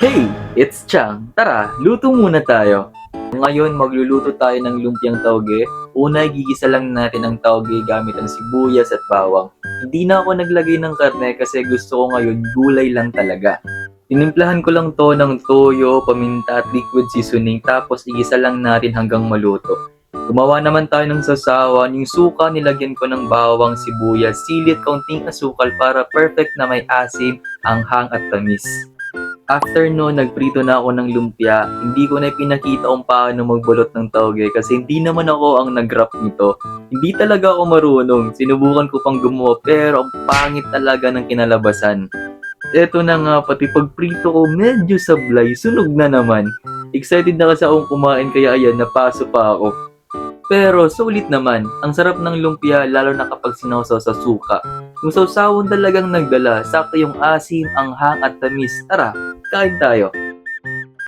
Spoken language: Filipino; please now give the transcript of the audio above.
Hey! It's Chang. Tara, luto muna tayo. Ngayon, magluluto tayo ng lumpiang tauge. Una, gigisa lang natin ang tauge gamit ang sibuyas at bawang. Hindi na ako naglagay ng karne kasi gusto ko ngayon gulay lang talaga. Tinimplahan ko lang to ng toyo, paminta at liquid seasoning tapos igisa lang natin hanggang maluto. Gumawa naman tayo ng sasawan. Yung suka nilagyan ko ng bawang, sibuyas, sili at kaunting asukal para perfect na may asim, anghang at tamis. After no, nagprito na ako ng lumpia. Hindi ko na pinakita kung paano magbalot ng tauge kasi hindi naman ako ang nag-wrap nito. Hindi talaga ako marunong. Sinubukan ko pang gumawa pero ang pangit talaga ng kinalabasan. Eto na nga, pati pagprito ko medyo sablay, sunog na naman. Excited na kasi akong kumain kaya ayan, napaso pa ako. Pero sulit naman, ang sarap ng lumpia lalo na kapag sinawsaw sa suka. Yung sawsawon talagang nagdala, sakto yung asim, anghang at tamis. Tara, kain tayo.